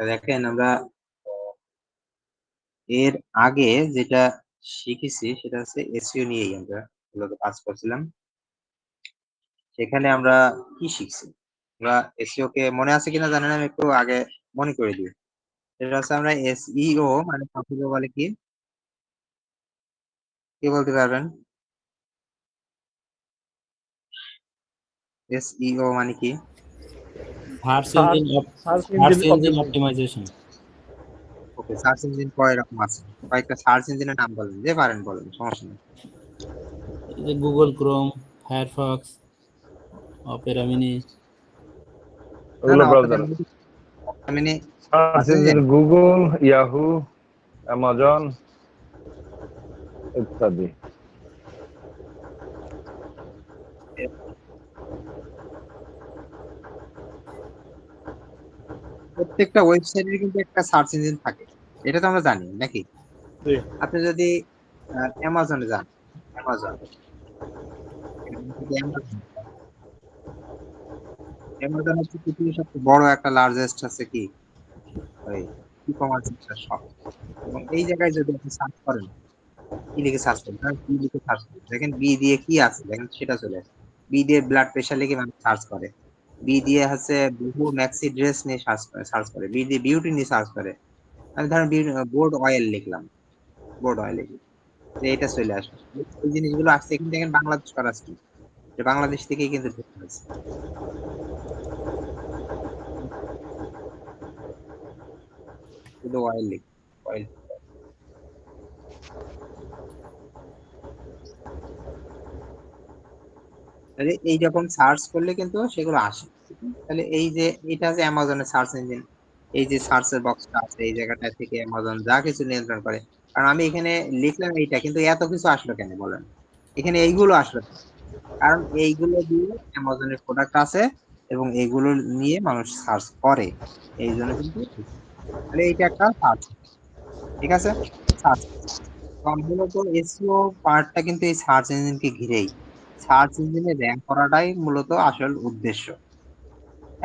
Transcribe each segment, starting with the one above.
দেখেন আমরা এর আগে যেটা শিখেছি সেটা হচ্ছে এসইও নিয়েই আমরা মূলত কাজ করছিলাম। সেখানে আমরা কি শিখছি? আমরা এসইও কে মনে আছে কিনা জানি না, আমি একটু আগে মনে করে দিই। সেটা হচ্ছে আমরা এসইও মানে সংক্ষেপে বলে কি? কে বলতে পারবেন? এসইও মানে কি? Search search engine search search engine engine optimization. Optimization. Okay, search engine কয় রকম আছে? কয়েকটা সার্চ ইঞ্জিনের নাম বলেন, যে পারেন বলেন, সমস্যা নেই। এই যে Google Chrome, Firefox, Opera mini. না ওগুলো না, ব্রাউজার। মানে সার্চ আছে যে ইঞ্জিন গুগল, ইয়াহু, অ্যামাজন ইত্যাদি। প্রত্যেকটা ওয়েবসাইটের কিন্তু একটা সার্চ ইঞ্জিন থাকে, এটা তো আমরা জানি নাকি? জি। আপনি যদি অ্যামাজনে যান, অ্যামাজন অ্যামাজন হচ্ছে পৃথিবীর সবচেয়ে বড় একটা লার্জেস্ট আছে কি ওই ই কমার্স একটা শপ। এবং এই জায়গায় যদি আপনি সার্চ করেন, কি লিখে সার্চ করেন, বি লিখে সার্চ করেন, দেখেন বি দিয়ে কি আছে, দেখেন সেটা চলে আসে। বি দিয়ে ব্লাড প্রেশার লিখে মানুষ সার্চ করে। বি দিয়ে হচ্ছে বহু ম্যাক্সি ড্রেস নিয়ে সার্চ করে। বি দিয়ে বিউটি নিয়ে সার্চ করে। আমি ধরেন বোর্ড অয়েল লিখলাম, বোর্ড অয়েল লিখি, যে এটা চলে আসবে। এই জিনিসগুলো আসছে এখানে, দেখেন বাংলাদেশ করা কি, যে বাংলাদেশ থেকেই কিন্তু ঢুকে আছে। শুধু অয়েল লিখি, অয়েল। তাহলে এইরকম সার্চ করলে কিন্তু সেগুলো আসে। তাহলে এই যে এটা যে অ্যামাজনের সার্চ ইঞ্জিন, এই যে সার্চের বক্সটা আছে এই জায়গাটা থেকে অ্যামাজন যা কিছু নিয়ন্ত্রণ করে। কারণ আমি এখানে লিখলাম এইটা, কিন্তু এত কিছু আসলো কেন বলেন? এখানে এইগুলো আসলো কেন? কারণ এইগুলো দিয়ে অ্যামাজনের প্রোডাক্ট আছে এবং এইগুলো নিয়ে মানুষ সার্চ করে, এই জন্য কিন্তু। তাহলে এইটা একটা সার্চ, ঠিক আছে? সার্চ মূলত এসইও পার্টটা কিন্তু এই সার্চ ইঞ্জিনকে ঘিরেই। সার্চ ইঞ্জিনে র্যাঙ্ক করাটাই মূলত আসল উদ্দেশ্য।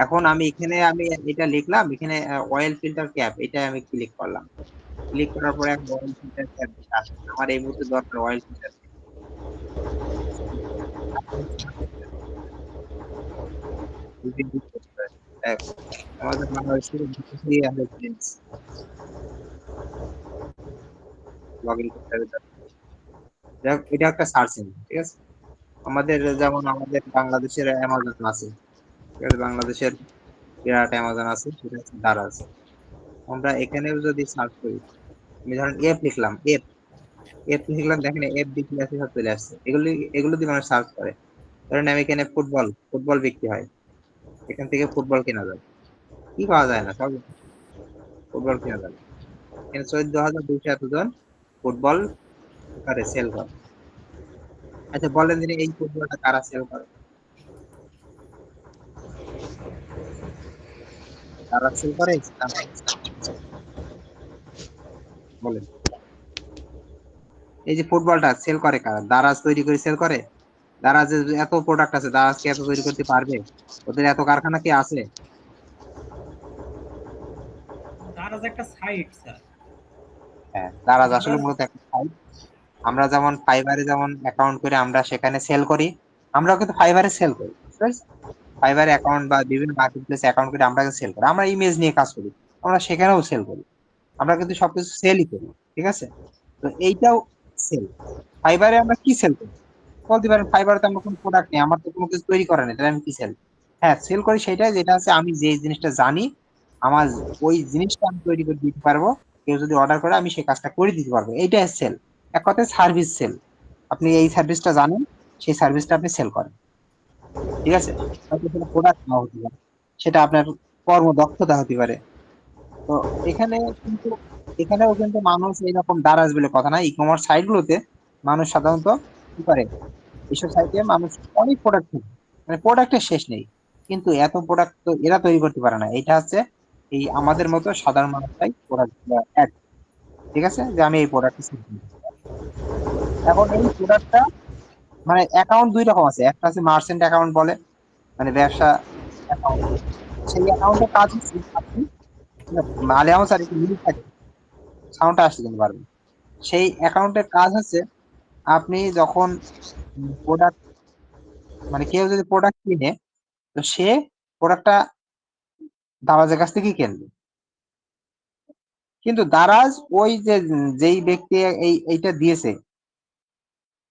এখন আমি এখানে আমি এটা লিখলাম, এখানে অয়েল ফিল্টার ক্যাপ, এটা আমি ক্লিক করলাম। ক্লিক করার পরে আমি অয়েল ফিল্টার ক্যাপ আসছে, আমার এই মুহূর্তে দরকার অয়েল ফিল্টার। আমাদের বাংলাদেশের লগ ইন করতে হবে। যাক, এটা একটা সার্চ ইঞ্জিন, ঠিক আছে? আমাদের যেমন আমাদের বাংলাদেশের অ্যামাজন আছে, ঠিক আছে? বাংলাদেশের বিরাট অ্যামাজন আছে, সেটা হচ্ছে দারাজ। আমরা এখানেও যদি সার্চ করি, আমি ধরেন এফ লিখলাম, এফ এফ লিখলাম, দেখেন এফ বি কি আছে সব চলে আসছে। এগুলো এগুলো দিয়ে মানুষ সার্চ করে। ধরেন আমি এখানে ফুটবল, ফুটবল বিক্রি হয়, এখান থেকে ফুটবল কেনা যায়। কি পাওয়া যায় না, সব ফুটবল কেনা যায়। এখানে 14,200 এতজন ফুটবল করে সেল করে। আচ্ছা বলেন দিনে এই ফুটবলটা কারা সেল করে? তারা সেল করে বলেন। এই যে ফুটবলটা সেল করে কারা? দারাজ তৈরি করে সেল করে? দারাজের এত প্রোডাক্ট আছে, দারাজ কি এত তৈরি করতে পারবে? ওদের এত কারখানা কি আছে? দারাজ একটা সাইট স্যার। হ্যাঁ, দারাজ আসলে দারাজ মূলত একটা site। আমরা যেমন ফাইবারে যেমন অ্যাকাউন্ট করে আমরা সেখানে সেল করি, আমরাও কিন্তু ফাইবারে সেল করি, বুঝতে পারছেন? ফাইবার অ্যাকাউন্ট বা বিভিন্ন মার্কেট প্লেস অ্যাকাউন্ট করে আমরা সেল করি, আমরা ইমেজ নিয়ে কাজ করি, আমরা সেখানেও সেল করি। আমরা কিন্তু সবকিছু সেলই করি, ঠিক আছে? তো এইটাও সেল। ফাইবারে আমরা কি সেল করি বলতে পারেন? ফাইবারে তো আমরা কোনো প্রোডাক্ট নেই, আমার তো কোনো কিছু তৈরি করা নেই, তাহলে আমি কি সেল? হ্যাঁ, সেল করি সেটাই, যেটা আছে আমি যে জিনিসটা জানি, আমার ওই জিনিসটা আমি তৈরি করে দিতে পারবো। কেউ যদি অর্ডার করে আমি সেই কাজটা করে দিতে পারবো, এইটাই সেল। এক কথায় সার্ভিস সেল। আপনি এই সার্ভিসটা জানেন, সেই সার্ভিসটা আপনি সেল করেন, ঠিক আছে? হয়তো সেটা প্রোডাক্ট না হতে পারে, সেটা আপনার কর্মদক্ষতা হতে পারে। তো এখানে কিন্তু, এখানেও কিন্তু মানুষ এইরকম দারাজ বলে কথা না, ই কমার্স সাইট গুলোতে মানুষ সাধারণত কি করে, এইসব সাইটে মানুষ অনেক প্রোডাক্ট, মানে প্রোডাক্টের শেষ নেই, কিন্তু এত প্রোডাক্ট তো এরা তৈরি করতে পারে না। এটা হচ্ছে এই আমাদের মতো সাধারণ মানুষটাই প্রোডাক্ট অ্যাড, ঠিক আছে, যে আমি এই প্রোডাক্ট। এখন এই প্রোডাক্টটা মানে অ্যাকাউন্ট দুই রকম আছে, একটা আছে মার্চেন্ট অ্যাকাউন্ট বলে, মানে ব্যবসা অ্যাকাউন্ট। সেই অ্যাকাউন্টের কাজ হচ্ছে আপনি আলিয়া স্যার একটু লিমিট থাকে, সাউন্ডটা আসতে কিন্তু পারবেন। সেই অ্যাকাউন্টের কাজ হচ্ছে আপনি যখন প্রোডাক্ট মানে কেউ যদি প্রোডাক্ট কিনে, তো সে প্রোডাক্টটা দারাজের কাছ থেকেই কিনবে, কিন্তু দারাজ ওই যে যেই ব্যক্তি এইটা দিয়েছে,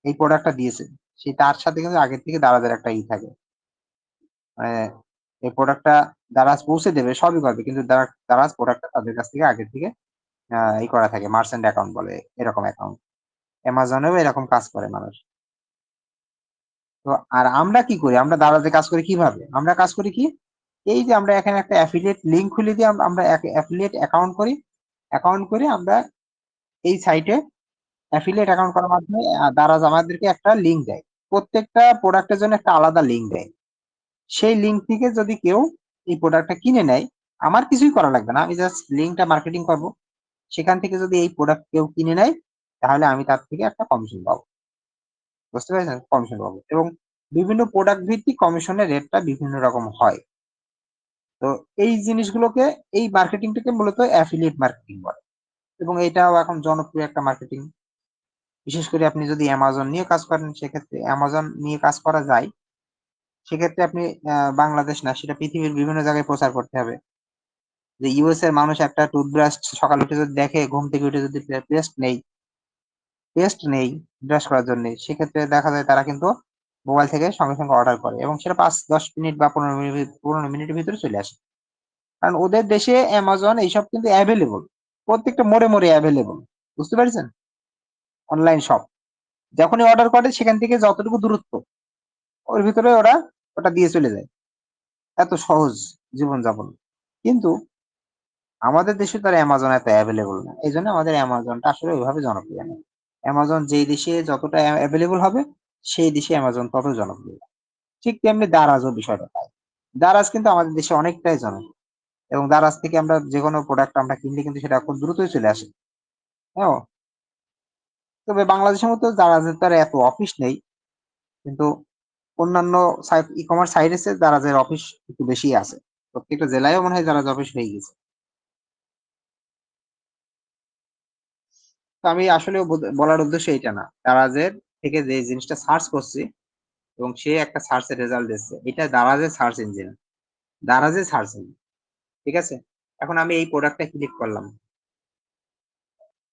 এই প্রোডাক্টটা দিয়েছে, সে তার সাথে কিন্তু আগের থেকে দারাজের একটা থাকে, মানে এই প্রোডাক্টটা দারাজ পৌঁছে দেবে, সবই করবে, কিন্তু দারাজ প্রোডাক্টটা তাদের কাছ থেকে আগের থেকে ই করা থাকে, মার্চেন্ট অ্যাকাউন্ট বলে এরকম অ্যাকাউন্ট। অ্যামাজনেও এরকম কাজ করে মানুষ। তো আর আমরা কি করি, আমরা দারাজে কাজ করি কিভাবে, আমরা কাজ করি কি, এই যে আমরা এখানে একটা অ্যাফিলিয়েট লিংক খুলে দিয়ে আমরা অ্যাফিলিয়েট অ্যাকাউন্ট করি, অ্যাকাউন্ট করে আমরা এই সাইটে অ্যাফিলিয়েট অ্যাকাউন্ট করার মাধ্যমে দারাজ আমাদেরকে একটা লিংক দেয়, প্রত্যেকটা প্রোডাক্টের জন্য একটা আলাদা লিংক দেয়। সেই লিংক থেকে যদি কেউ এই প্রোডাক্টটা কিনে নেয়, আমার কিছুই করা লাগবে না, আমি জাস্ট লিংকটা মার্কেটিং করব, সেখান থেকে যদি এই প্রোডাক্ট কেউ কিনে নেয়, তাহলে আমি তার থেকে একটা কমিশন পাবো। বুঝতে পেরেছেন, কমিশন পাবো। এবং বিভিন্ন প্রোডাক্ট ভিত্তিক কমিশনের রেটটা বিভিন্ন রকম হয়। তো এই জিনিসগুলোকে, এই মার্কেটিংটাকে মূলত অ্যাফিলিয়েট মার্কেটিং বলে, এবং এটাও এখন জনপ্রিয় একটা মার্কেটিং। বিশেষ করে আপনি যদি অ্যামাজন নিয়ে কাজ করেন, সেক্ষেত্রে অ্যামাজন নিয়ে কাজ করা যায়, সেক্ষেত্রে আপনি বাংলাদেশ না, সেটা পৃথিবীর বিভিন্ন জায়গায় প্রচার করতে হবে। যে ইউএস এর মানুষ একটা টুথব্রাশ সকাল উঠে যদি দেখে, ঘুম থেকে উঠে যদি পেস্ট নেই ব্রাশ করার জন্য, সেক্ষেত্রে দেখা যায় তারা কিন্তু মোবাইল থেকে সঙ্গে সঙ্গে অর্ডার করে, এবং সেটা 5-10 মিনিট বা 15 মিনিটের ভিতরে চলে আসে। কারণ ওদের দেশে অ্যামাজন এইসব কিন্তু অ্যাভেলেবল, প্রত্যেকটা মোড়ে মোড়ে অ্যাভেলেবল। বুঝতে পারছেন, অনলাইন শপ, যখনই অর্ডার করে সেখান থেকে যতটুকু দূরত্ব, ওর ভিতরে ওরা ওটা দিয়ে চলে যায়। এত সহজ জীবনযাপন। কিন্তু আমাদের দেশে তার অ্যামাজন এত অ্যাভেলেবল না, এই জন্য আমাদের অ্যামাজনটা আসলে ওইভাবে জনপ্রিয় না। অ্যামাজন যেই দেশে যতটা অ্যাভেলেবল হবে, সেই দেশে অ্যামাজন তত জনপ্রিয়। ঠিক তেমনি দারাজও বিষয়টা তাই। দারাজ কিন্তু আমাদের দেশে অনেকটাই জনপ্রিয়, এবং দারাজ থেকে আমরা যে কোনো প্রোডাক্ট আমরা কিনলে কিন্তু সেটা খুব দ্রুতই চলে আসে। হ্যাঁ, তবে বাংলাদেশের মতো দারাজের তার এত অফিস নেই, কিন্তু অন্যান্য ই কমার্স সাইটে দারাজের অফিস একটু বেশি আছে, প্রত্যেকটা জেলায়ও মনে হয় দারাজ অফিস হয়ে গেছে। তো আমি আসলে বলার উদ্দেশ্য এটা না, দারাজের থেকে যে জিনিসটা সার্চ করছি এবং সে একটা সার্চের রেজাল্ট দিচ্ছে, এটা দারাজের সার্চ ইঞ্জিন, দারাজের সার্চ ইঞ্জিন। ঠিক আছে, এখন আমি এই প্রোডাক্টটা ক্লিক করলাম,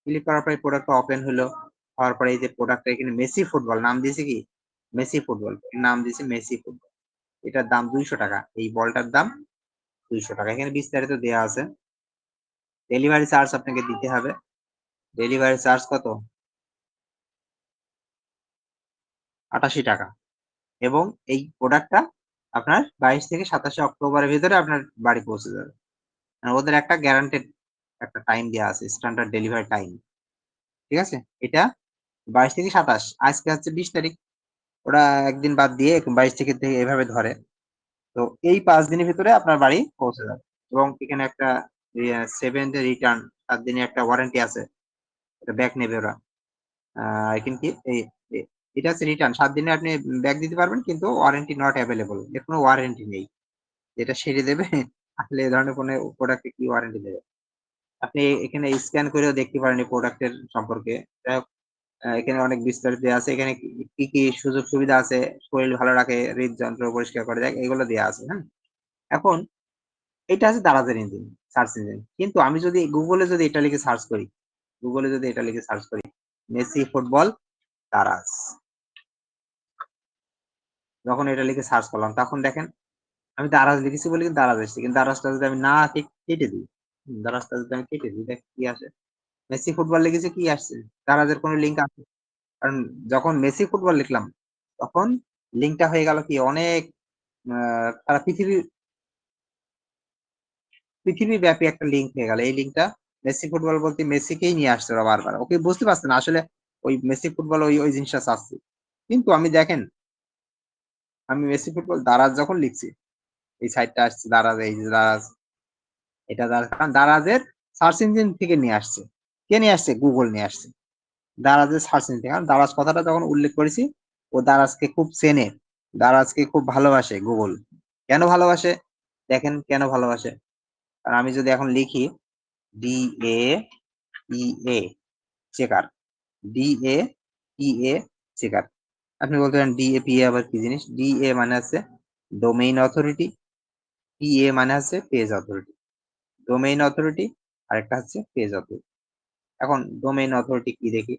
ক্লিক করার পরে প্রোডাক্টটা ওপেন হলো, হওয়ার পরে এই যে প্রোডাক্টটা এখানে মেসি ফুটবল নাম দিয়েছে, কি মেসি ফুটবল নাম দিয়েছে, মেসি ফুটবল। এটার দাম 200 টাকা, এই বলটার দাম 200 টাকা। এখানে বিস্তারিত দেওয়া আছে। ডেলিভারি চার্জ আপনাকে দিতে হবে। ডেলিভারি চার্জ কত? 88 টাকা। এবং এই প্রোডাক্টটা আপনার 22 থেকে 27 অক্টোবরের ভিতরে আপনার বাড়ি পৌঁছে যাবে। ওদের একটা গ্যারান্টেড একটা টাইম দেওয়া আছে, স্ট্যান্ডার্ড ডেলিভারি টাইম। ঠিক আছে, এটা 22 থেকে 27, আজকে হচ্ছে 20 তারিখ, ওরা একদিন বাদ দিয়ে 22 থেকে এভাবে ধরে। তো এই 5 দিনের ভিতরে আপনার বাড়ি পৌঁছে যাবে। এবং এখানে একটা 7 ডে রিটার্ন, 7 দিনের একটা ওয়ারেন্টি আছে, এটা ব্যাক নেবে ওরা। এখানে কি এটা হচ্ছে রিটার্ন, 7 দিনে আপনি ব্যাক দিতে পারবেন, কিন্তু ওয়ারেন্টি নট অ্যাভেলেবল, এর কোনো ওয়ারেন্টি নেই, যেটা সেরে দেবে আসলে এই ধরনের কোনো প্রোডাক্টে কি ওয়ারেন্টি দেবে। আপনি এখানে স্ক্যান করেও দেখতে পারেন এই প্রোডাক্টের সম্পর্কে। যাই হোক, এখানে অনেক বিস্তারিত দেওয়া আছে, এখানে কি কি সুযোগ সুবিধা আছে, শরীর ভালো রাখে, হৃদযন্ত্র পরিষ্কার করে দেয়, এগুলো দেওয়া আছে। হ্যাঁ, এখন এটা আছে দারাজের ইঞ্জিন, সার্চ ইঞ্জিন। কিন্তু আমি যদি গুগলে যদি এটা লিখে সার্চ করি, গুগলে যদি এটা লিখে সার্চ করি, মেসি ফুটবল দারাজ, যখন এটা লিখে সার্চ করলাম, তখন দেখেন আমি দারাজ লিখেছি বলে কিন্তু দারাজ এসেছে, কিন্তু দারাজটা যদি আমি না কেটে দিই, দারাজটা যদি আমি কেটে দিই, দেখ কি আসে, মেসি ফুটবল লিখেছে, কি আসছে, দারাজের কোনো লিঙ্ক আছে? কারণ যখন মেসি ফুটবল লিখলাম, তখন লিঙ্কটা হয়ে গেল কি অনেক তারা পৃথিবী ব্যাপী একটা লিঙ্ক হয়ে গেল। এই লিঙ্কটা মেসি ফুটবল বলতে মেসিকেই নিয়ে আসছে ওরা বারবার, ওকে বুঝতে পারছে না আসলে ওই মেসি ফুটবল ওই ওই জিনিসটা চাচ্ছে। কিন্তু আমি দেখেন, আমি মেসি ফুটবল দারাজ যখন লিখছি, এই সাইটটা আসছে দারাজ, এই যে দারাজ, এটা দারাজ, কারণ দারাজের সার্চ ইঞ্জিন থেকে নিয়ে আসছে। কে নিয়ে আসছে? গুগল নিয়ে আসছে দারাজের সার্চ ইঞ্জিন। কারণ দারাজ কথাটা যখন উল্লেখ করেছি, ও দারাজকে খুব চেনে, দারাজকে খুব ভালোবাসে গুগল। কেন ভালোবাসে? দেখেন কেন ভালোবাসে। আর আমি যদি এখন লিখি DAEA চেকার, DAEA চেকার। আপনি বলতে পারেন DAPA আবার কি জিনিস? DA মানে আছে ডোমেইন অথরিটি, PA মানে আছে পেজ অথরিটি। ডোমেইন অথরিটি আর একটা হচ্ছে পেজ অথরিটি। এখন ডোমেইন অথরিটি কি দেখি?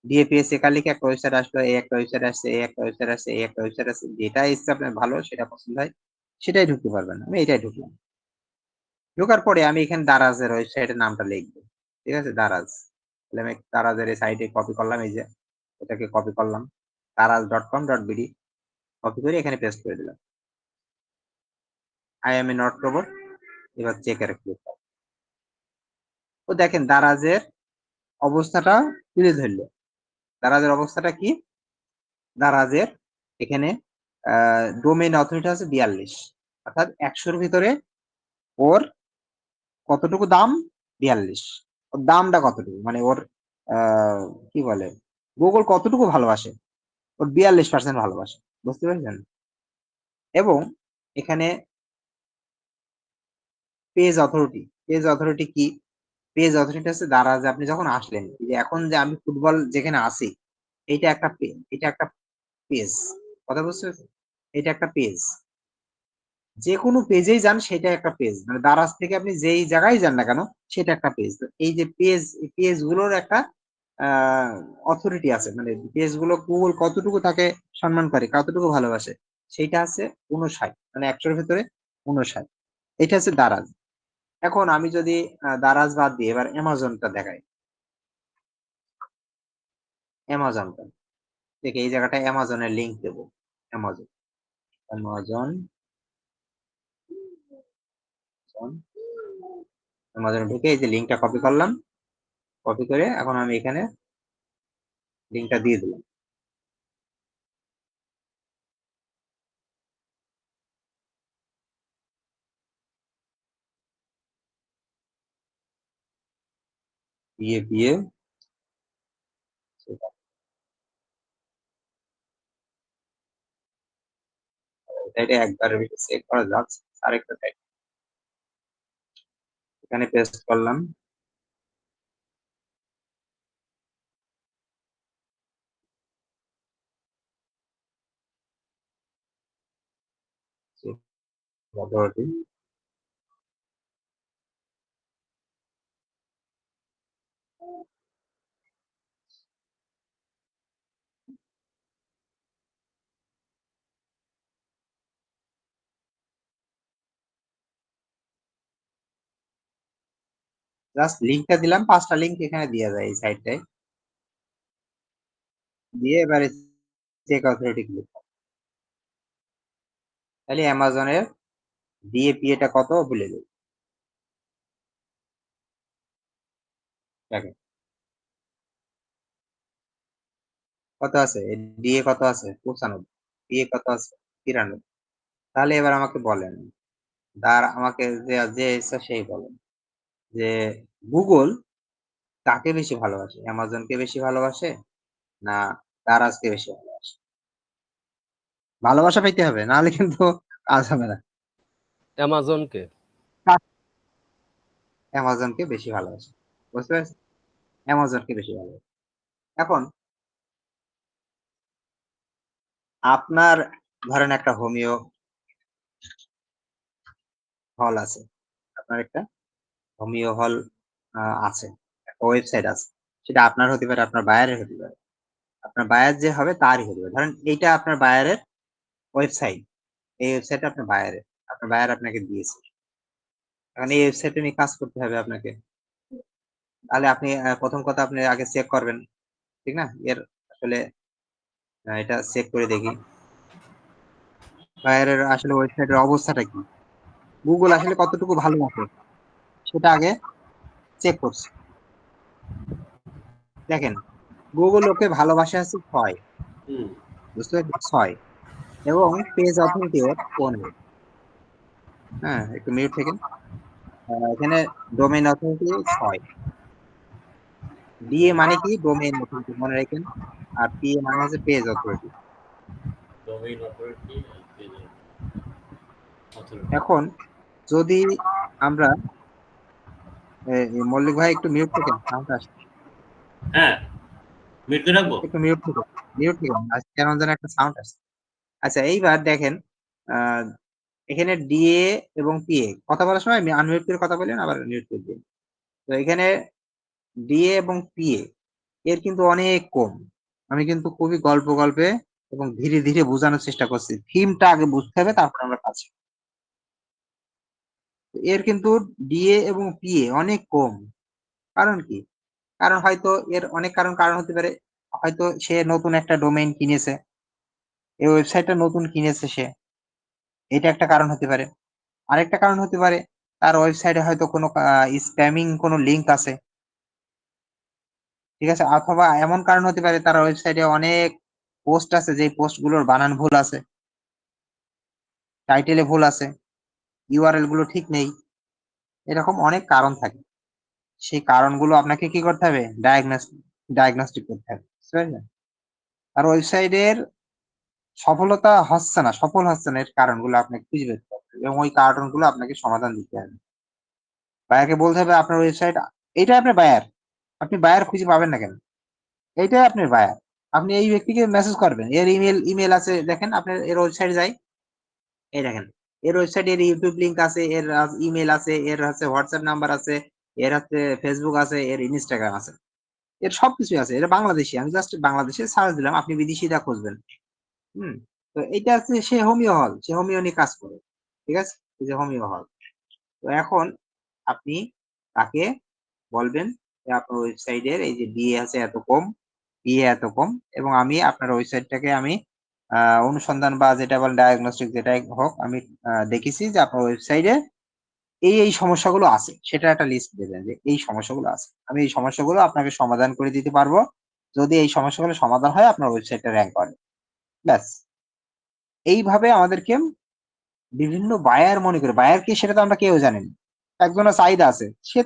DAPA চেকার লিখে একটা ওয়েবসাইট আসলো, এই একটা ওয়েবসাইট আসছে, এই একটা ওয়েবসাইট আসছে, এই একটা ওয়েবসাইট আসছে, যেটা এসছে আপনার ভালো, সেটা পছন্দ হয়, সেটাই ঢুকতে পারবেন। আমি এটাই ঢুকলাম। ঢোকার পরে আমি এখানে দারাজের ওয়েবসাইটের নামটা লিখবো, ঠিক আছে? দারাজ। তাহলে আমি দারাজের এই সাইটে কপি করলাম, এই যে এটাকে কপি করলাম, daraz.com.bd কপি করে এখানে পেস্ট করে দিলাম। I M A not robot. এবার চেকের ক্লিক করব। তো দেখেন দারাজের অবস্থাটা তুলে ধরলো। দারাজের অবস্থাটা কি? দারাজের এখানে ডোমেইন অথরিটি আছে 42, অর্থাৎ 100-র ভিতরে ওর কতটুকু দাম? 42। ওর দামটা কতটুকু, মানে ওর কি বলে, গুগল কতটুকু ভালোবাসে? ওর 42% ভালোবাসে, বুঝতে পারছেন? এবং এখানে পেজ অথরিটি, পেজ অথরিটি কি? পেজ অথরিটি হচ্ছে দারাজ আপনি যখন আসলেন, যে এখন যে আমি ফুটবল যেখানে আছি, এটা একটা পেজ, এটা একটা পেজ, কথা বুঝতে পেরেছেন? এটা একটা পেজ, যে কোনো পেজেই যান সেটা একটা পেজ, মানে দারাজ থেকে আপনি যেই জায়গায় যান না কেন সেটা একটা পেজ। তো এই যে পেজ, এই পেজ গুলোর একটা অথরিটি আছে, মানে পেজ গুলো গুগল কতটুকু তাকে সম্মান করে, কতটুকু ভালোবাসে, সেটা আছে 59, মানে 100-র ভিতরে 59। এটা হচ্ছে দারাজ। এখন আমি যদি দারাজ বাদ দিয়ে এবার অ্যামাজনটা দেখাই, অ্যামাজনটা দেখে এই জায়গাটায় অ্যামাজনের লিঙ্ক দেবো। অ্যামাজন, অ্যামাজন, অ্যামাজনে ঢুকে এই যে লিঙ্কটা কপি করলাম, কপি করে এখন আমি এখানে লিঙ্কটা দিয়ে দিলাম। দিয়ে এটা একবারের ভিতরে সেভ করা যাচ্ছে। আরেকটা টাইপ এখানে পেস্ট করলাম, অথরিটি, জাস্ট লিঙ্কটা দিলাম, 5টা লিঙ্ক এখানে দিয়ে যায় এই সাইটটায়, দিয়ে এবারে চেক অথরিটি ক্লিক করো। তাহলে অ্যামাজনের ডিএপি এটা কত বলে দেব, দেখেন কত আছে, ডিএ কত আছে? 95, ডিএ কত আছে? 93। তাহলে এবার আমাকে বলেন, আমাকে যে যে ইচ্ছা সেই বলেন যে গুগল কাকে বেশি ভালোবাসে, অ্যামাজনকে বেশি ভালোবাসে না দারাজকে বেশি ভালোবাসে? ভালোবাসা পাইতে হবে, নাহলে কিন্তু কাজ হবে না। অ্যামাজনকে। অ্যামাজনকে বেশি ভালোবাসে, বুঝতে পারছেন? অ্যামাজনকে বেশি ভালোবাসে। এখন আপনার ধরেন একটা হোমিও হল আছে, আপনার একটা হোমিও হল আছে, একটা ওয়েবসাইট আছে, সেটা আপনার হতে পারে, আপনার বায়ারের হতে পারে, আপনার বায়ার যে হবে তারই হতে পারে। ধরেন এইটা আপনার বায়ারের ওয়েবসাইট, এই ওয়েবসাইট আপনার বায়ারের, আপনার বায়ার আপনাকে দিয়েছে। এখন এই ওয়েবসাইটে নিয়ে কাজ করতে হবে আপনাকে। তাহলে আপনি প্রথম কথা আপনি আগে চেক করবেন, ঠিক না? এর আসলে এটা চেক করে দেখি বায়ারের আসলে ওয়েবসাইটের অবস্থাটা কি, গুগল আসলে কতটুকু ভালোবাসে সেটা আগে চেক করছি। দেখেন গুগল ওকে ভালোবাসা আছে 6, বুঝতে পারছেন? 6 এবং পেজ অথরিটি ওর 15। হ্যাঁ, একটু মিউট থাকেন। এখানে ডোমেইন অথরিটি 6, ডিএ মানে কি? ডোমেইন অথরিটি, মনে রাখেন। আর পিএ মানে হচ্ছে পেজ অথরিটি। এখন যদি আমরা মল্লিক ভাই একটু মিউট থেকে সাউন্ড আসছে, হ্যাঁ, মিউট করে রাখবো। একটু মিউট থেকে কেন যেন একটা সাউন্ড আসছে। আচ্ছা এইবার দেখেন আহ, এখানে ডিএ এবং পিএ কথা বলার সময় আমি আনমিউট করে কথা বলেন আবার মিউট করে দিন। তো এখানে ডিএ এবং পিএ এর কিন্তু অনেক কম। আমি কিন্তু খুবই গল্প গল্পে এবং ধীরে ধীরে বোঝানোর চেষ্টা করছি, থিমটা আগে বুঝতে হবে তারপর আমরা কাজ করব। এর কিন্তু ডিএ এবং পিএ অনেক কম। কারণ কি? কারণ হয়তো এর অনেক কারণ হতে পারে। হয়তো সে নতুন একটা ডোমেইন কিনেছে, এই ওয়েবসাইটটা নতুন কিনেছে সে, এটা একটা কারণ হতে পারে। আরেকটা কারণ হতে পারে তার ওয়েবসাইটে হয়তো কোনো স্প্যামিং কোনো লিংক আছে, ঠিক আছে? অথবা এমন কারণ হতে পারে তার ওয়েবসাইটে অনেক পোস্ট আছে যে পোস্ট গুলোর বানান ভুল আছে, টাইটেলে ভুল আছে, ইউআরএল গুলো ঠিক নেই। এরকম অনেক কারণ থাকে। সেই কারণগুলো আপনাকে কি করতে হবে? ডায়াগনস্টিক করতে হবে, বুঝতে পারলেন? আর ওয়েবসাইটের সফল হচ্ছে না এর কারণগুলো আপনাকে খুঁজে বের করতে হবে এবং ওই কারণগুলো আপনাকে সমাধান দিতে হবে। বায়ারকে বলতে হবে আপনার ওয়েবসাইট, এটা আপনার বায়ার, আপনি বায়ার খুঁজে পাবেন না কেন? এইটাই আপনার বায়ার। আপনি এই ব্যক্তিকে মেসেজ করবেন, এর ইমেল আছে, দেখেন আপনার এর ওয়েবসাইট যাই, এই দেখেন এর ওয়েবসাইটে এর ইউটিউব লিংক আছে, এর ইমেল আছে, এর হচ্ছে হোয়াটসঅ্যাপ নাম্বার আছে, এর হচ্ছে ফেসবুক আছে, এর ইনস্টাগ্রাম আছে, এর সবকিছু আছে। এটা বাংলাদেশি, আমি জাস্ট বাংলাদেশে সার্চ দিলাম, আপনি বিদেশিটা খুঁজবেন। হুম। তো এটা হচ্ছে সে হোমিও হল, সে হোমিও নিয়ে কাজ করে, ঠিক আছে? এই যে হোমিও হল। তো এখন আপনি তাকে বলবেন যে আপনার ওয়েবসাইটের এই যে ডিএ আছে এত কম, পিএ এত কম, এবং আমি আপনার ওয়েবসাইটটাকে আমি অনুসন্ধান বা যেটা বলেন ডায়াগনস্টিক যেটাই হোক, আমি দেখেছি যে আপনার ওয়েবসাইটে এই সমস্যাগুলো আছে, সেটা একটা লিস্ট দেবেন যে এই সমস্যাগুলো আছে, আমি এই সমস্যাগুলো আপনাকে সমাধান করে দিতে পারবো যদি এই সমস্যাগুলো সমাধান হয় আপনার ওয়েবসাইটটা র্যাঙ্ক করে। ব্যাস, এইভাবে আমাদেরকে বিভিন্ন বায়ার মনে করে, বায়ার কি সেটা তো আমরা কেউ জানি না। একজনের চাহিদা আছে, সে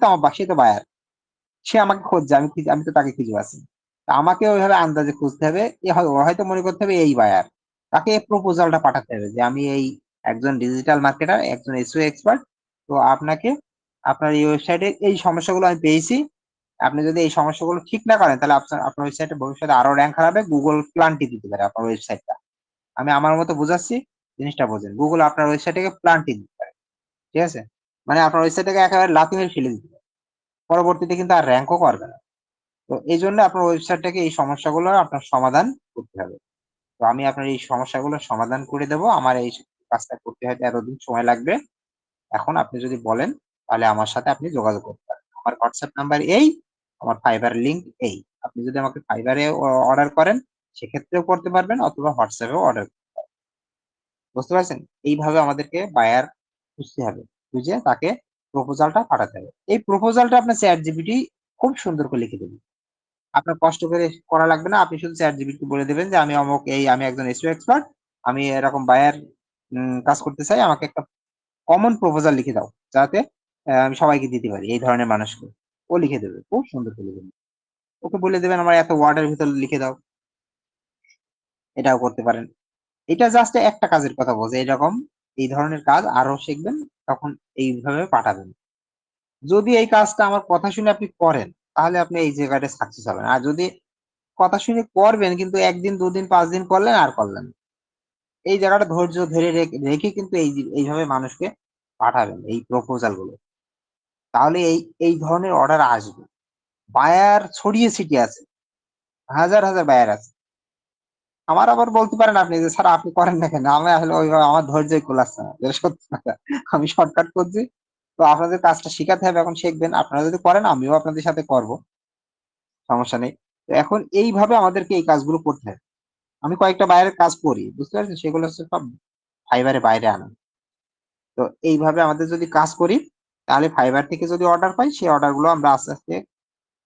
তো বায়ার, সে আমাকে খুঁজছে, আমি তো তাকে খুঁজে পাচ্ছি না। তা আমাকে ওইভাবে আন্দাজে খুঁজতে হবে, ও হয়তো মনে করতে হবে এই বায়ার, তাকে প্রপোজালটা পাঠাতে হবে যে আমি এই একজন ডিজিটাল মার্কেটার, একজন এসইও এক্সপার্ট, তো আপনাকে আপনার এই ওয়েবসাইটে এই সমস্যাগুলো আমি পেয়েছি, আপনি যদি এই সমস্যাগুলো ঠিক না করেন তাহলে আপনার ওয়েবসাইটে ভবিষ্যতে আরো র্যাঙ্ক হারাবে, গুগল প্লান্টি দিতে পারে আপনার ওয়েবসাইটটা। আমি আমার মতো বুঝাচ্ছি, জিনিসটা বোঝেন, গুগল আপনার ওয়েবসাইটটাকে প্লান্টি দিতে পারে, ঠিক আছে? মানে আপনার ওয়েবসাইটটাকে একেবারে লাথি মেরে ফেলে দিতে পারে, পরবর্তীতে কিন্তু আর র্যাঙ্কও করবে না। তো এই জন্য আপনার ওয়েবসাইটটাকে এই সমস্যাগুলো আপনার সমাধান করতে হবে। তো আমি আপনার এই সমস্যাগুলোর সমাধান করে দেব। আমার এই কাজটা করতে হয়তো এতদিন সময় লাগবে। এখন আপনি যদি বলেন তাহলে আমার সাথে আপনি যোগাযোগ করতে পারেন। আমার হোয়াটসঅ্যাপ নাম্বার এই, আমার ফাইবার লিংক এই। আপনি যদি আমাকে ফাইবারে অর্ডার করেন সেক্ষেত্রেও করতে পারবেন, অথবা হোয়াটসঅ্যাপেও অর্ডার, বুঝতে পারছেন? এইভাবে আমাদেরকে বায়ার খুঁজতে হবে, খুঁজে তাকে প্রপোজালটা পাঠাতে হবে। এই প্রপোজালটা আপনার চ্যাট জিপিটি খুব সুন্দর করে লিখে দেবে, আপনার কষ্ট করে করা লাগবে না। আপনি শুধু চ্যাট জিপিটি বলে দেবেন যে আমি অমুক, আমি একজন এসইও এক্সপার্ট, আমি এরকম বায়ার কাজ করতে চাই, আমাকে একটা কমন প্রপোজাল লিখে দাও যাতে আমি সবাইকে দিতে পারি এই ধরনের মানুষকে। ও লিখে দেবে, খুব সুন্দর করে লিখে দেবে। ওকে বলে দেবেন আমার এত ওয়ার্ডের ভিতর লিখে দাও, এটাও করতে পারেন। এটা জাস্ট একটা কাজের কথা বলছে, এরকম এই ধরনের কাজ আরো শিখবেন, তখন এইভাবে পাঠাবেন। যদি এই কাজটা আমার কথা শুনে আপনি করেন তাহলে আপনি এই জায়গাটা সাকসেস হবেন। আর যদি কথা শুনে করবেন কিন্তু একদিন, দুদিন, 5 দিন করলেন আর করলেন না, এই জায়গাটা ধৈর্য ধরে রেখে কিন্তু এইভাবে মানুষকে পাঠাবেন এই প্রপোজাল গুলো, তাহলে এই ধরনের অর্ডার আসবে। বায়ার ছড়িয়ে ছিটিয়ে আছে, হাজার হাজার বায়ার আছে। আমার আবার বলতে পারেন আপনি যে স্যার আপনি করেন না কেন, আমি আসলে ওইভাবে আমার ধৈর্যই কুলাচ্ছে না, যেটা সত্যি কথা। আমি শর্টকাট করছি। তো আপনাদের কাজটা শিখাতে হবে, এখন শিখবেন। আপনারা যদি করেন আমিও আপনাদের সাথে করব, সমস্যা নেই। তো এখন এইভাবে আমাদেরকে এই কাজগুলো করতে হবে। আমি কয়েকটা বাইরের কাজ করি, বুঝতে পারছেন? সেগুলো হচ্ছে সব ফাইবারে বাইরে আনা। তো এইভাবে আমাদের যদি কাজ করি তাহলে ফাইবার থেকে যদি অর্ডার পাই সেই অর্ডার গুলো আমরা আস্তে আস্তে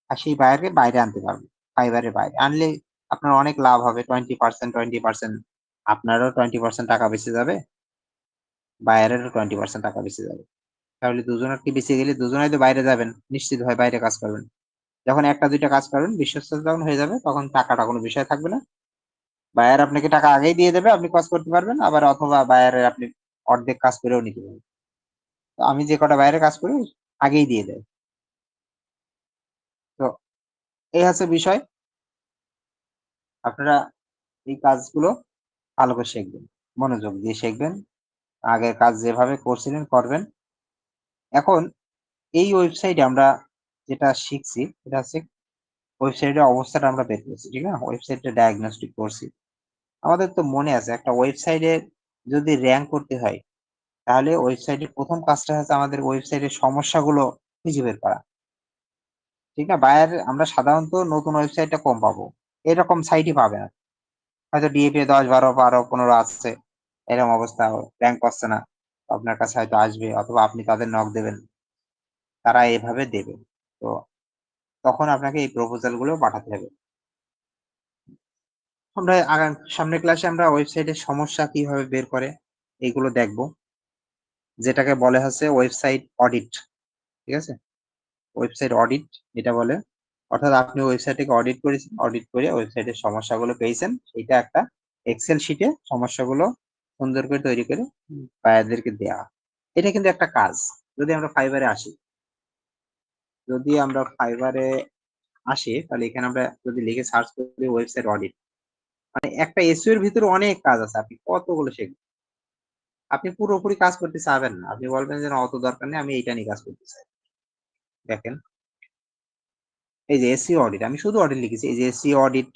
সেই বায়ারকে বাইরে আনতে পারবো। ফাইবারের বাইরে আনলে আপনার অনেক লাভ হবে, 20%, আপনারও 20% টাকা বেঁচে যাবে, বায়ারেরও 20% টাকা বেঁচে যাবে। তাহলে দুজনের কি বেঁচে গেলে দুজনেই তো বাইরে যাবেন, নিশ্চিত হয় বাইরে কাজ করবেন। যখন একটা দুইটা কাজ করবেন, বিশ্বস্ততা যখন হয়ে যাবে তখন টাকাটা কোনো বিষয় থাকবে না। বায়ার আপনাকে টাকা আগেই দিয়ে দেবে, আপনি কাজ করতে পারবেন, আবার অথবা বায়ারের আপনি অর্ধেক কাজ করেও নিতে পারবেন। তো আমি যে কটা বাইরে কাজ করি আগেই দিয়ে দেয়। এই হচ্ছে বিষয়। আপনারা এই কাজগুলো ভালো করে শিখবেন, মনোযোগ দিয়ে শিখবেন, আগের কাজ যেভাবে করছিলেন করবেন। এখন এই ওয়েবসাইটে আমরা যেটা শিখছি সেটা হচ্ছে ওয়েবসাইটের অবস্থাটা আমরা বের করছি, ঠিক না? ওয়েবসাইটটা ডায়াগনস্টিক করছি। আমাদের তো মনে আছে একটা ওয়েবসাইটে যদি র্যাঙ্ক করতে হয় তাহলে ওয়েবসাইটের প্রথম কাজটা হচ্ছে আমাদের ওয়েবসাইটের সমস্যাগুলো খুঁজে বের করা, ঠিক না? বায়ার আমরা সাধারণত নতুন ওয়েবসাইটটা কম পাবো, এরকম সাইটই পাবে না। হয়তো ডিএপি 10, 12, 15 আসছে, এরকম অবস্থা, র্যাঙ্ক করছে না, আপনার কাছে হয়তো আসবে অথবা আপনি তাদের নক দেবেন, তারা এভাবে দেবে। তো তখন আপনাকে এই প্রপোজাল গুলো পাঠাতে হবে। আমরা সামনের ক্লাসে আমরা ওয়েবসাইটের সমস্যা কিভাবে বের করে এইগুলো দেখব, যেটাকে বলে হচ্ছে ওয়েবসাইট অডিট, ঠিক আছে? ওয়েবসাইট অডিট এটা বলে, অর্থাৎ আপনি ওয়েবসাইটটাকে অডিট করেছেন, অডিট করে ওয়েবসাইটের সমস্যাগুলো পেয়েছেন, এটা একটা এক্সেল শিটে সমস্যাগুলো সুন্দর করে তৈরি করে বায়ারদেরকে দেওয়া। এটা কিন্তু একটা কাজ। যদি আমরা ফাইবারে আসি, তাহলে এখানে আমরা যদি লিখে সার্চ করি ওয়েবসাইট অডিট, মানে একটা এসইও এর ভিতরে অনেক কাজ আছে, আপনি কতগুলো শিখবেন। আপনি পুরোপুরি কাজ করতে চাবেন না, আপনি বলবেন যে না অত দরকার নেই, আমি এইটা নিয়ে কাজ করতে চাই। দেখেন এই যে এসইও অডিট, আমি শুধু অডিট লিখেছি, এই যে এসইও অডিট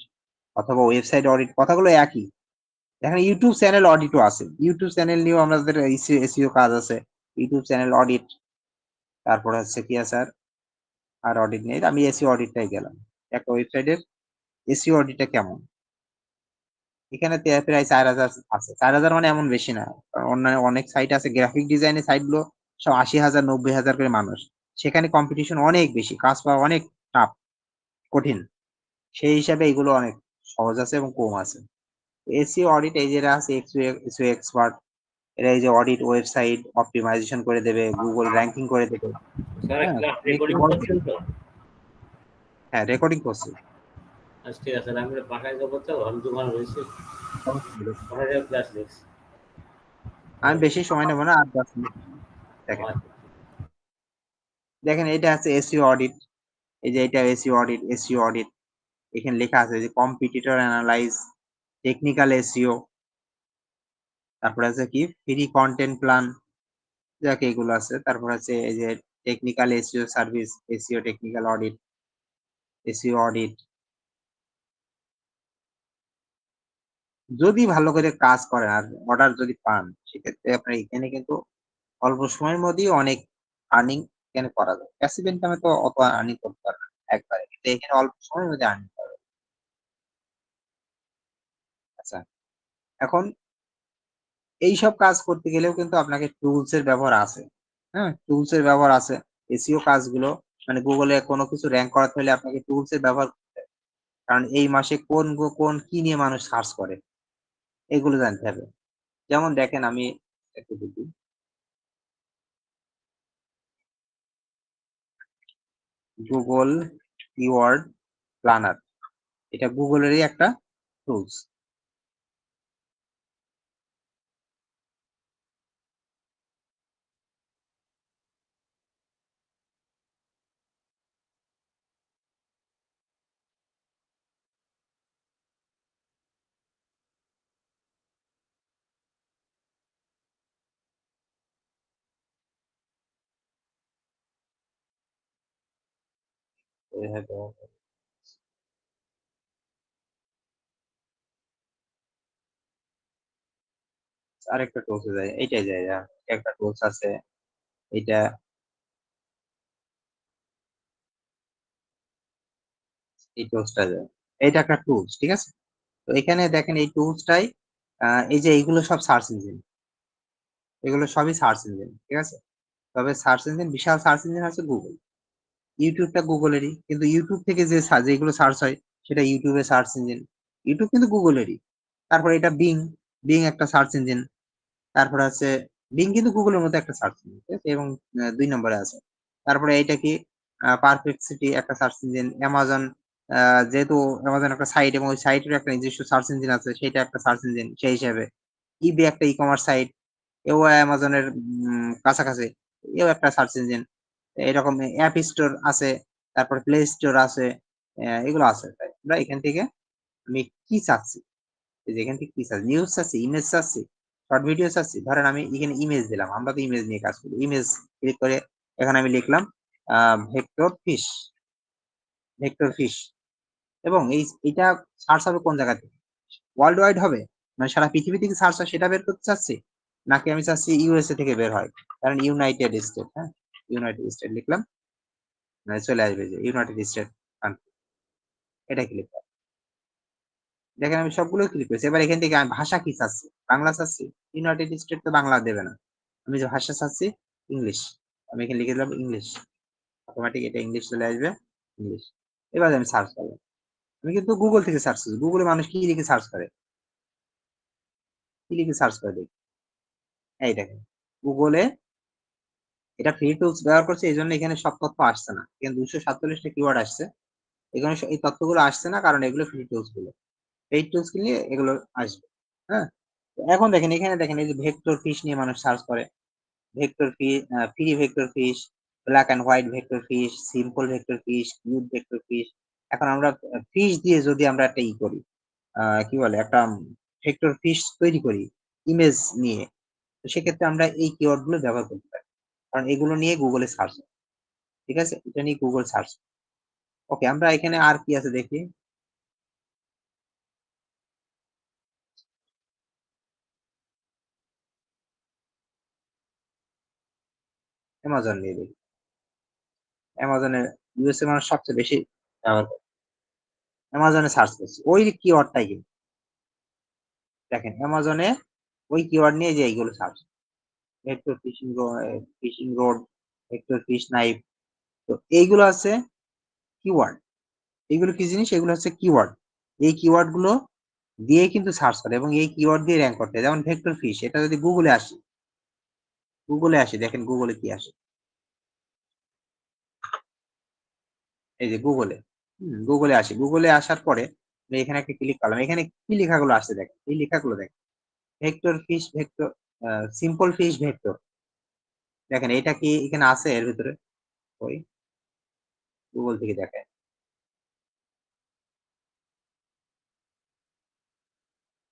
অথবা ওয়েবসাইট অডিট কথাগুলো একই। দেখেন ইউটিউব চ্যানেল অডিটও আছে, ইউটিউব চ্যানেল নিয়েও আমাদের এসইও কাজ আছে, ইউটিউব চ্যানেল অডিট। তারপর হচ্ছে কি আছে আর অডিট নেই, আমি এসইও অডিটটাই গেলাম। একটা ওয়েবসাইটের এসইও অডিটটা কেমন, এখানে প্রায় 4000 আছে। 4000 মানে এমন বেশি না, কারণ অন্যান্য অনেক সাইট আছে, গ্রাফিক ডিজাইনের সাইট গুলো সব 80,000, 90,000 করে মানুষ, সেখানে কম্পিটিশন অনেক বেশি, কাজ পাওয়া অনেক টাফ, কঠিন। সেই হিসাবে এগুলো অনেক সহজ আছে এবং কম আছে। এসইও অডিট এই যেটা আছে, এসইও এক্সপার্ট, এরা এই যে অডিট ওয়েবসাইট অপটিমাইজেশন করে দেবে, গুগল র্যাঙ্কিং করে দেবে। স্যার হ্যাঁ, ক্লাস আমি একটু রেকর্ডিং বলছি। করছেন তো? হ্যাঁ, রেকর্ডিং করছি। আচ্ছা ঠিক আছে, আমি বাসায় যাবো তো, আমি দোকানে রয়েছি, বাসায় যাবো ক্লাস দেখছি। আমি বেশি সময় নেবো না, 8-10 মিনিট। দেখেন দেখেন এটা আছে এসইও অডিট, এই যে এটা এসইও অডিট, এসইও অডিট এখানে লেখা আছে যে কম্পিটিটর অ্যানালাইজ, টেকনিক্যাল এসইও, তারপর আছে কি ফ্রি কন্টেন্ট প্ল্যান, যাকে এগুলো আছে। তারপর আছে এই যে technical SEO service, SEO technical audit, SEO audit. যদি ভালো করে কাজ করেন আর অর্ডার যদি পান, সেক্ষেত্রে আপনার এখানে কিন্তু অল্প সময়ের মধ্যেই অনেক আর্নিং এখানে করা যায়। প্যাসিভ ইনকামে তো অত আর্নিং করতে পারবেন না একবারে, কিন্তু এখানে অল্প সময়ের মধ্যে আর্নিং করা যায়। আচ্ছা, এখন এইসব কাজ করতে গেলেও কিন্তু আপনাকে টুলস এর ব্যবহার আছে। হ্যাঁ, টুলস এর ব্যবহার আছে। এসইও কাজগুলো মানে গুগলে কোনো কিছু র‍্যাঙ্ক করাতে হলে আপনাকে টুলস এর ব্যবহার করতে হবে। কারণ এই মাসে কোন কি নিয়ে মানুষ সার্চ করে এগুলো জানতে হবে। যেমন দেখেন আমি একটু দেখি, গুগল কিওয়ার্ড প্ল্যানার, এটা গুগলেরই একটা টুলস। আরেকটা টুলস যায়, এইটাই যায়, একটা টুলস আছে, এটা এই টুলসটা যায়, এইটা একটা টুলস, ঠিক আছে? তো এখানে দেখেন এই টুলসটাই, এই যে এইগুলো সব সার্চ ইঞ্জিন, এগুলো সবই সার্চ ইঞ্জিন, ঠিক আছে? তবে সার্চ ইঞ্জিন, বিশাল সার্চ ইঞ্জিন আছে গুগল, ইউটিউবটা গুগলেরই, কিন্তু ইউটিউব থেকে যেগুলো সার্চ হয় সেটা ইউটিউবে সার্চ ইঞ্জিন, ইউটিউব কিন্তু গুগলেরই। তারপরে এটা বিং, বিং একটা সার্চ ইঞ্জিন। তারপরে আছে বিং কিন্তু গুগলের মতো একটা সার্চ ইঞ্জিন, ঠিক আছে? এবং 2 নম্বরে আছে। তারপরে এইটা কি পারপ্লেক্সিটি একটা সার্চ ইঞ্জিন, অ্যামাজন, যেহেতু অ্যামাজন একটা সাইট এবং ওই সাইটের একটা নিজস্ব সার্চ ইঞ্জিন আছে, সেটা একটা সার্চ ইঞ্জিন সেই হিসাবে। ইবে একটা ই কমার্স সাইট, এও অ্যামাজনের কাছাকাছি, এও একটা সার্চ ইঞ্জিন। এরকম অ্যাপ স্টোর আছে, তারপর প্লে স্টোর আছে, এগুলো আছে। তাই আমরা এখান থেকে আমি কি চাচ্ছি, এই যে এখান থেকে কি চাচ্ছি, নিউজ চাচ্ছি, ইমেজ চাচ্ছি, শর্ট ভিডিও চাচ্ছি। ধরেন আমি এখানে ইমেজ দিলাম, আমরা তো ইমেজ নিয়ে কাজ করি। ইমেজ ক্লিক করে এখানে আমি লিখলাম ভেক্টর ফিশ, ভেক্টর ফিশ। এবং এইটা সার্চ হবে কোন জায়গা থেকে? ওয়ার্ল্ড ওয়াইড হবে, মানে সারা পৃথিবী থেকে সার্চ হয় সেটা বের করতে চাচ্ছি, নাকি আমি চাচ্ছি ইউএসএ থেকে বের হয়? কারণ ইউনাইটেড স্টেট, হ্যাঁ ইউনাইটেড স্টেট লিখলাম, মানে চলে আসবে যে ইউনাইটেড স্টেট কান্ট্রি, এটা ক্লিক করব। দেখেন আমি সবগুলো ক্লিক করেছি। এবার এখান থেকে আমি ভাষা কি চাচ্ছি, বাংলা চাচ্ছি, ইউনাইটেড স্টেট তো বাংলা দেবে না। আমি যে ভাষা চাচ্ছি ইংলিশ, আমি এখানে লিখে দিলাম ইংলিশ, অটোমেটিক এটা ইংলিশ চলে আসবে, ইংলিশ। এবার আমি সার্চ করবো, আমি কিন্তু গুগল থেকে সার্চ করছি। গুগলে মানুষ কি লিখে সার্চ করে, কি লিখে সার্চ করে দেখি, এই দেখেন গুগলে এটা ফ্রি টুলস ব্যবহার করছে, এই জন্য এখানে সব তথ্য আসছে না। এখানে 247টা কিওয়ার্ড আসছে, এখানে এই তথ্যগুলো আসছে না, কারণ এগুলো ফ্রি টুলস গুলো। পেইড টুলস কিনলে এগুলো আসবে। হ্যাঁ, তো এখন দেখেন এখানে দেখেন এই যে ভেক্টর ফিশ নিয়ে মানুষ সার্চ করে, vector fish, free vector fish, black and white vector fish, simple vector fish, cube vector fish. এখন আমরা ফিশ দিয়ে যদি আমরা একটা ই করি, কি বলে, একটা ভেক্টর ফিশ তৈরি করি ইমেজ নিয়ে, তো সেক্ষেত্রে আমরা এই কিওয়ার্ড গুলো ব্যবহার করতে পারি, কারণ এগুলো নিয়ে গুগলে সার্চ। ঠিক আছে, এটা নিয়ে গুগল সার্চ। ওকে, আমরা এখানে আর কি আছে দেখি। অ্যামাজন নিয়ে দেখি। অ্যামাজনে ইউএসএ মানুষ সবচেয়ে বেশি ব্যবহার করে। অ্যামাজনে সার্চ করছি ওই কিওয়ার্ডটাই, কিন্তু দেখেন অ্যামাজনে ওই কিওয়ার্ড নিয়ে যে এইগুলো search, vector fishing, fishing rod, vector fish knife. তো এইগুলো আছে কিওয়ার্ড। এইগুলো কি জিনিস? এগুলো হচ্ছে কিওয়ার্ড। এই কিওয়ার্ড গুলো দিয়ে কিন্তু সার্চ করে এবং এই কিওয়ার্ড দিয়ে র্যাঙ্ক করতে হয়। যেমন ভেক্টর ফিশ, এটা যদি গুগলে আসি, গুগলে আসি, দেখেন গুগলে কি আসে, এই যে গুগলে, গুগলে আসি। গুগলে আসার পরে আমি এখানে একটা ক্লিক করলাম, এখানে কি লেখাগুলো আসছে দেখেন, এই লেখাগুলো দেখেন, vector fish vector, simple fish vector. দেখেন এটা কি এখানে আছে এর ভিতরে? ওই গুগল থেকে দেখেন,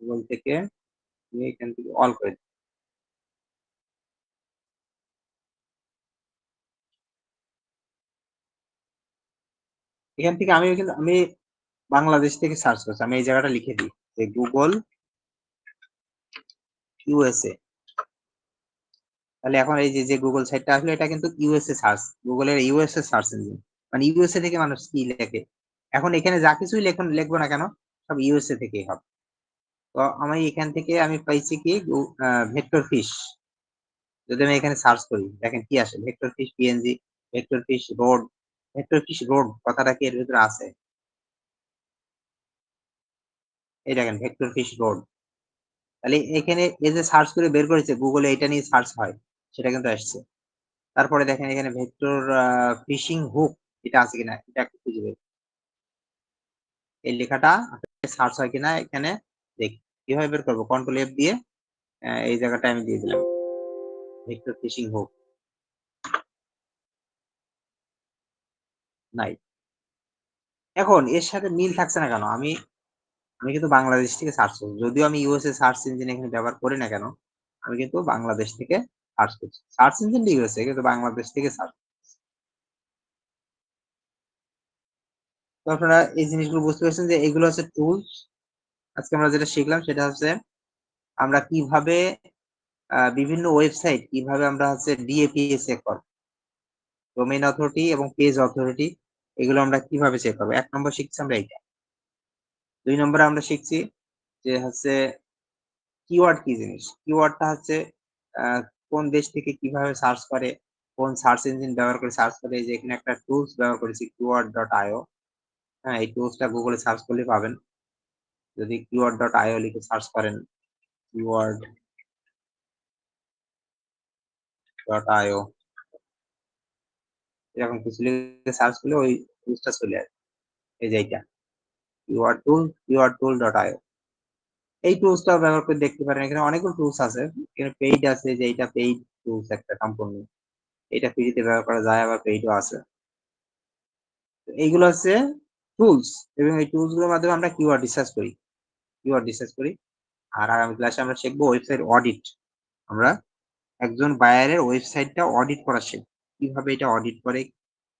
গুগল থেকে আমি এখান থেকে অল করে দিই। এখান থেকে আমি কিন্তু আমি বাংলাদেশ থেকে সার্চ করছি, আমি এই জায়গাটা লিখে দিই যে গুগল ইউএসএ। তাহলে এখন এই যে যে গুগল সাইটটা আসলে এটা কিন্তু ইউএসএ সার্চ, গুগলের ইউএসএ সার্চ ইঞ্জিন, মানে ইউএসএ থেকে মানুষ কি লেখে। এখন এখানে যা কিছুই লিখবো না কেন, সব ইউএসএ থেকেই হবে। তো আমি এখান থেকে আমি পাইছি কি ভেক্টর ফিশ। যদি আমি এখানে সার্চ করি, দেখেন কি আসে, vector fish PNG, vector fish road. Vector fish road কথাটা কি এর ভিতরে আছে? এই দেখেন ভেক্টর ফিশ রোড। তাহলে এখানে এই যে সার্চ করে বের করেছে গুগলে, এটা নিয়ে সার্চ হয়, সেটা কিন্তু আসছে। তারপরে দেখেন এখানে ভেক্টর ফিশিং হুক, এটা আছে কিনা এটা একটু খুঁজে বের, এই লেখাটা সার্চ হয় কিনা এখানে দেখি। কিভাবে বের করবো? কন্ট্রোল এফ দিয়ে এই জায়গাটা আমি দিয়ে দিলাম, ভেক্টর ফিশিং হুক, নাই। এখন এর সাথে মিল থাকছে না কেন? আমি আমি কিন্তু বাংলাদেশ থেকে সার্চ করছি, যদিও আমি ইউএসএ সার্চ ইঞ্জিন এখানে ব্যবহার করি না কেন, আমি কিন্তু বাংলাদেশ থেকে সার্চ করছি। সার্চ ইঞ্জিন ইউএসএ, কিন্তু বাংলাদেশ থেকে সার্চ। তো আপনারা এই জিনিসগুলো বুঝতে পারছেন যে এগুলো হচ্ছে টুলস। আজকে আমরা যেটা শিখলাম সেটা হচ্ছে আমরা কিভাবে বিভিন্ন ওয়েবসাইট কিভাবে আমরা হচ্ছে ডিএপিএ চেক করব, ডোমেইন অথরিটি এবং পেজ অথরিটি, এগুলো আমরা কিভাবে চেক করবো। 1 নম্বর শিখছি আমরা এইটা। 2 নম্বরে আমরা শিখছি যে হচ্ছে কিওয়ার্ড কি জিনিস। কিওয়ার্ডটা হচ্ছে আহ, কোন দেশ থেকে কিভাবে সার্চ করে, কোন সার্চ ইঞ্জিন ব্যবহার করে সার্চ করে। এই যে এখানে একটা টুলস ব্যবহার করেছি keyword.io। হ্যাঁ, এই টুলসটা গুগলে সার্চ করলে পাবেন, যদি keyword.io লিখে সার্চ করেন, keyword.io এরকম কিছু লিখে সার্চ করলে ওই টুলসটা চলে আসবে। এই যে এইটা keyword.tool.io, এই টুলসটা ব্যবহার করে দেখতে পারেন। এখানে অনেকগুলো টুলস আছে, এখানে পেইড আছে, যে এটা পেইড টুলস একটা সম্পূর্ণ, এটা ফ্রিতে ব্যবহার করা যায়, আবার পেইডও আছে। এইগুলো হচ্ছে টুলস, এবং এই টুলস গুলোর মাধ্যমে আমরা কিওয়ার্ড রিসার্চ করি। আর আগামী ক্লাসে আমরা শিখবো ওয়েবসাইট অডিট। আমরা একজন বায়ারের ওয়েবসাইটটা অডিট করা শিখব, কিভাবে এটা অডিট করে,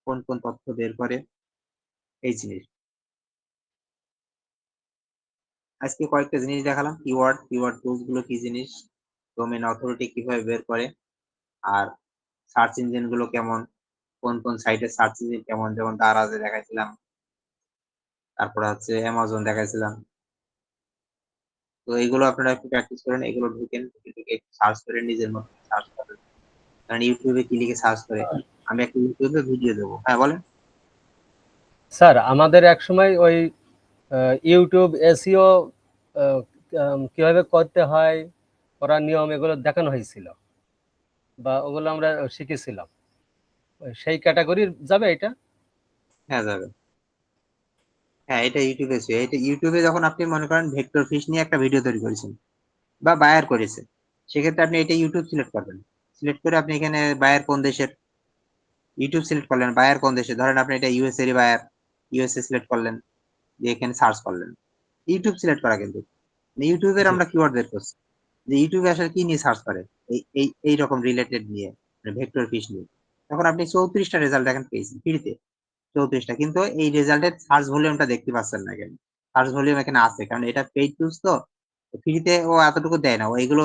কোন কোন তথ্য বের করে, এই জিনিস। আজকে কয়েকটা জিনিস দেখালাম, কিওয়ার্ড টুলস গুলো কি জিনিস, ডোমেইন অথরিটি কিভাবে বের করে, আর সার্চ ইঞ্জিন গুলো কেমন, কোন কোন সাইটের সার্চ ইঞ্জিন কেমন, যেমন দারাজে দেখাইছিলাম, তারপরে হচ্ছে অ্যামাজন দেখাইছিলাম। তো এইগুলো আপনারা একটু প্র্যাকটিস করেন, এগুলো ঢুকে সার্চ করে নিজের মতো সার্চ করেন। কারণ ইউটিউবে কি লিখে সার্চ করে, আমি একটা ইউটিউবে ভিডিও দেবো। হ্যাঁ বলেন। স্যার আমাদের এক সময় ওই ইউটিউব এসইও কিভাবে করতে হয়, করার নিয়ম এগুলো দেখানো হয়েছিল বা ওগুলো আমরা শিখেছিলাম, সেই ক্যাটাগরির যাবে এটা? হ্যাঁ যাবে। হ্যাঁ এটা ইউটিউবে যখন আপনি মনে করেন ভেক্টর ফিশ নিয়ে একটা ভিডিও তৈরি করেছেন বা বায়ার করেছে, সেক্ষেত্রে আপনি এটা ইউটিউব সিলেক্ট করবেন। সিলেক্ট করে আপনি এখানে বায়ার কোন দেশের, ইউটিউব সিলেক্ট করলেন, বায়ার কোন দেশে, ধরেন আপনি এটা ইউএসএ এর বায়ার, ইউএসএ সিলেক্ট করলেন, দিয়ে এখানে সার্চ করলেন। ইউটিউব সিলেক্ট করা কিন্তু ইউটিউবের আমরা কিওয়ার্ড বের করছি যে ইউটিউবে আসলে কি নিয়ে সার্চ করে, এই রকম রিলেটেড নিয়ে, ভেক্টর ফিশ নিয়ে। তখন আপনি 34টা রেজাল্ট দেখেন পেয়েছেন ফ্রিতে, 34টা, কিন্তু এই রেজাল্টের সার্চ ভলিউমটা দেখতে পাচ্ছেন না কেন? সার্চ ভলিউম এখানে আছে, কারণ এটা পেইড টুলস তো, ফ্রিতে ও এতটুকু দেয় না, ও এগুলো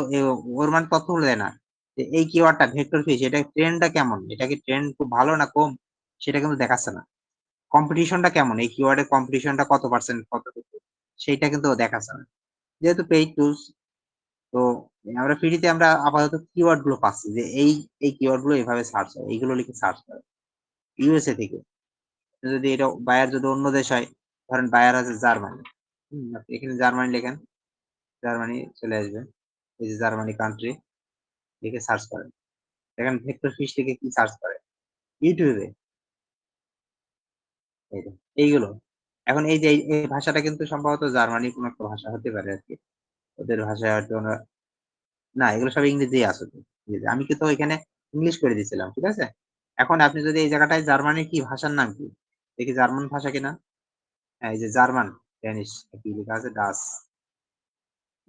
ওর মানে তথ্যগুলো দেয় না। যে এই কিওয়ার্ডটা ভেক্টর ফিশ, এটা ট্রেন্ডটা কেমন, এটা কি ট্রেন্ড খুব ভালো না কম, সেটা কিন্তু দেখাচ্ছে না। কম্পিটিশনটা কেমন, এই কিওয়ার্ডের কম্পিটিশনটা কত পার্সেন্ট, কতটুকু, সেইটা কিন্তু দেখাচ্ছে না, যেহেতু পেইড টুলস। তো আমরা ফ্রিতে আমরা আপাতত কিওয়ার্ড গুলো পাচ্ছি যে এই কিওয়ার্ড গুলো এভাবে সার্চ হয়, এইগুলো লিখে সার্চ করে ইউএসএ থেকে। যদি এটা বায়ার যদি অন্য দেশ হয়, ধরেন বায়ার আছে জার্মানি, আপনি এখানে জার্মানি লেখেন, জার্মানি চলে আসবে, এই যে জার্মানি কান্ট্রি লিখে সার্চ করেন, দেখেন ভেক্টর ফিশ লিখে কি সার্চ করে ইউটিউবে, এইগুলো। এখন এই যে এই ভাষাটা কিন্তু সম্ভবত জার্মানি কোন একটা ভাষা হতে পারে আর কি, ওদের ভাষায় হয়তো না, এগুলো সব ইংরেজি আছে তো। আমি কিন্তু এখানে ইংলিশ করে দিয়েছিলাম, ঠিক আছে। এখন আপনি যদি এই জায়গাটায় জার্মানির কি ভাষার নাম কি, দেখি জার্মান ভাষা কিনা। হ্যাঁ এই যে জার্মান, ড্যানিশ কি লেখা আছে, ডাচ,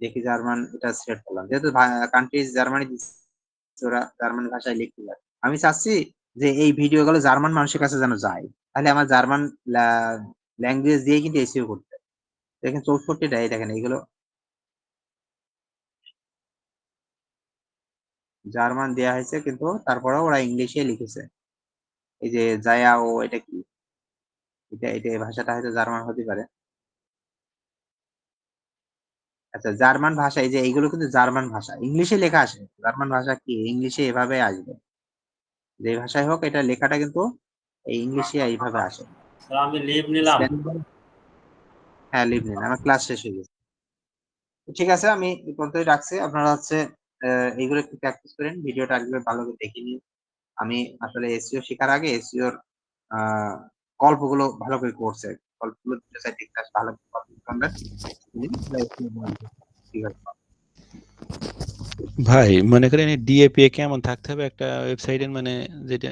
দেখি জার্মান, এটা সিলেক্ট করলাম, যেহেতু কান্ট্রি জার্মানি, ওরা জার্মান ভাষায় লিখতে পারে। আমি চাচ্ছি যে এই ভিডিও গুলো জার্মান মানুষের কাছে যেন যায়, তাহলে আমার জার্মান ল্যাঙ্গুয়েজ দিয়ে কিন্তু এসইও করতে হবে। দেখেন 64টা, এই দেখেন এইগুলো জার্মান দেয়া হয়েছে, কিন্তু তারপরেও ওরা ইংলিশে লিখেছে। এই যে জায়া ও, এটা কি, এটা এই ভাষাটা হয়তো জার্মান হতে পারে। আচ্ছা জার্মান ভাষা, এই যে এইগুলো কিন্তু জার্মান ভাষা, ইংলিশে লেখা আসে, জার্মান ভাষা কি ইংলিশে এভাবে আসবে, যে ভাষায় হোক এটা লেখাটা কিন্তু এই ইংলিশে এইভাবে আসে। স্যার আমি লিভ নিলাম। হ্যাঁ লিভ নিন, আমার ক্লাস শেষ হয়ে গেছে। ঠিক আছে, আমি এই পর্যন্তই রাখছি। আপনারা হচ্ছে এইগুলো একটু প্র্যাকটিস করেন, ভিডিওটা একবার ভালো করে দেখে নিন। আমি আসলে এসইও শেখার আগে এসইওর গল্পগুলো ভালো করে করছে, গল্পগুলো দুটো সাইড দেখতে ভালো করে গল্প শুনবেন। ঠিক আছে। ভাই মনে করেন ডিএপিএ কেমন থাকতে হবে একটা ওয়েবসাইটের, মানে যেটা